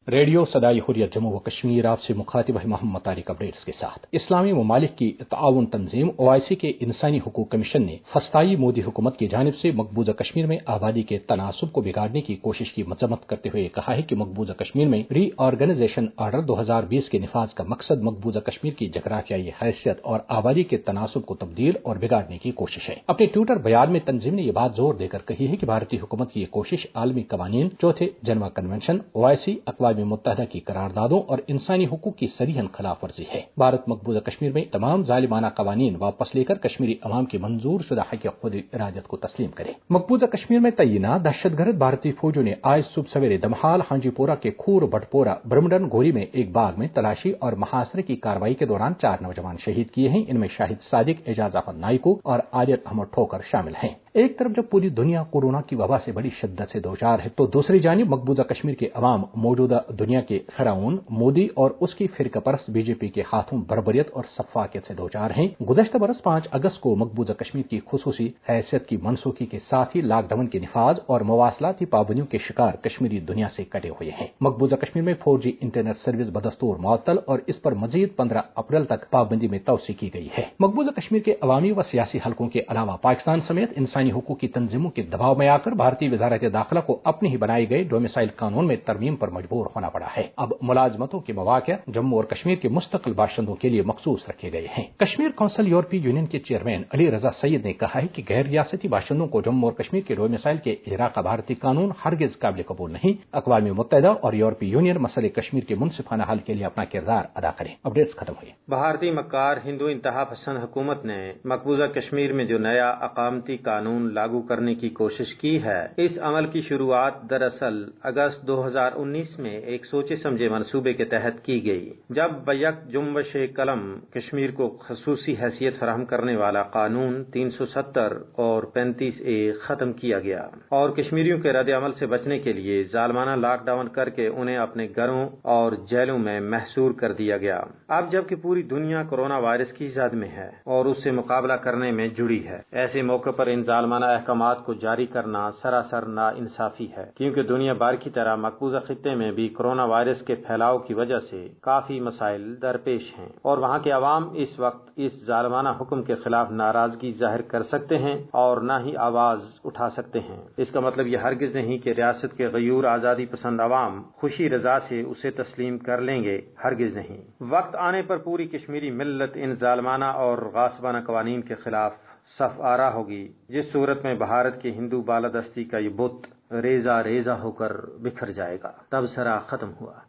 Radio सदाई हुर्रियत जम्मू व कश्मीर आपसे मुखातिब है मोहम्मद तारिक अपडेट्स के साथ। इस्लामी ममालिक की ताउन तंजीम ओआईसी के इंसानी हुकूक कमीशन ने फस्ताई मोदी हुकूमत की जानिब से मकबूजा कश्मीर में आबादी के तनासुब को बिगाड़ने की कोशिश की मजम्मत करते हुए कहा है कि मकबूजा कश्मीर में री ऑर्गेनाइजेशन आर्डर 2020 के निफाज का मकसद मकबूजा कश्मीर की जगराफियाई हैसियत और आबादी के तनासुब को तब्दील और बिगाड़ने की कोशिश है। अपने ट्विटर बयान में तंजीम ने यह बात जोर देकर कही है कि भारतीय हुकूमत की यह कोशिश आलमी कवानीन, चौथे जनवा कन्वेंशन, ओआईसी, अक़वाम मुत्तहदा की करारदादों और इंसानी हुकूक की सरीहन खिलाफ वर्जी है। भारत मकबूजा कश्मीर में तमाम जालिमाना कवानीन वापस लेकर कश्मीरी अवाम की मंजूर शुदा हक़ खुद इरादत को तस्लीम करे। मकबूजा कश्मीर में तैनात दहशतगर्द भारतीय फौजों ने आज सुबह सवेरे दमहाल, हांजीपोरा के खूर भटपोरा, ब्रह्मडन गोरी में एक बाग में तलाशी और महासरे की कार्रवाई के दौरान 4 नौजवान शहीद किए हैं। इनमें शाहिद सादिक, एजाज अहमद नाइको और आदिल अहमद ठोकर शामिल हैं। एक तरफ जब पूरी दुनिया कोरोना की वबा से बड़ी शिद्दत से दोचार है, तो दूसरी जानिब मकबूजा कश्मीर के अवाम मौजूदा दुनिया के फिरौन मोदी और उसकी फिरकापरस्त बीजेपी के हाथों बर्बरियत और सफाकियत से दोचार हैं। गुज़श्ता बरस 5 अगस्त को मकबूजा कश्मीर की खुसूसी हैसियत की मनसूखी के साथ ही लॉकडाउन के निफाज और मवासलाती पाबंदियों के शिकार कश्मीरी दुनिया से कटे हुए हैं। मकबूजा कश्मीर में 4G इंटरनेट सर्विस बदस्तूर मुअत्तल और इस पर मजीद 15 अप्रैल तक पाबंदी में तोसी की गई है। मकबूजा कश्मीर के अवामी व सियासी हलकों के अलावा पाकिस्तान समेत इंसानी हुकूक की तंजीमों के दबाव में आकर भारतीय वजारत दाखिला को अपने ही बनाए गए डोमिसाइल कानून में तरमीम पर मजबूर होना पड़ा है। अब मुलाजमतों के मौके जम्मू और कश्मीर के मुस्तकिल बाशिंदों के लिए मखसूस रखे गए हैं। कश्मीर कौंसिल यूरोपीय यूनियन के चेयरमैन अली रजा सईद ने कहा है कि गैर रियासती बाशिंदों को जम्मू और कश्मीर के डोमिसाइल के इजरा का भारतीय कानून हरगिज काबिल कबूल नहीं। अक़वाम मुत्तहदा और यूरोपीय यूनियन मसले कश्मीर के मुनसिफाना हल के लिए अपना किरदार अदा करें। अपडेट्स खत्म हुई। भारतीय मक्कार हिंदू इंतहा पसंद हुकूमत ने मकबूजा कश्मीर में जो नया अकामती कानून लागू करने की कोशिश की है, इस अमल की शुरुआत दरअसल अगस्त 2019 में एक सोचे समझे मंसूबे के तहत की गई, जब बैक जुम्बश कलम कश्मीर को खसूसी हैसियत फराहम करने वाला कानून 370 और 35A खत्म किया गया और कश्मीरियों के रद्द अमल से बचने के लिए जालमाना लॉकडाउन करके उन्हें अपने घरों और जेलों में महसूर कर दिया गया। अब जबकि पूरी दुनिया कोरोना वायरस की जद में है और उससे मुकाबला करने में जुड़ी है, ऐसे मौके पर इन जालमाना अहकामात को जारी करना सरासर नाइंसाफी है, क्योंकि दुनिया भर की तरह मकबूजा खित्ते में भी कोरोना वायरस के फैलाव की वजह से काफी मसाइल दरपेश हैं और वहाँ के अवाम इस वक्त इस जालमाना हुक्म के खिलाफ नाराजगी जाहिर कर सकते हैं और न ही आवाज उठा सकते हैं। इसका मतलब यह हरगिज नहीं कि रियासत के गयूर आजादी पसंद अवाम खुशी रजा से उसे तस्लीम कर लेंगे, हरगिज नहीं। वक्त आने पर पूरी कश्मीरी मिल्लत इन जालमाना और गासबाना कवानीन के खिलाफ सफ आरा होगी, जिस सूरत में भारत के हिंदू बालादस्ती का ये बुत रेजा रेजा होकर बिखर जाएगा। तबसरा खत्म हुआ।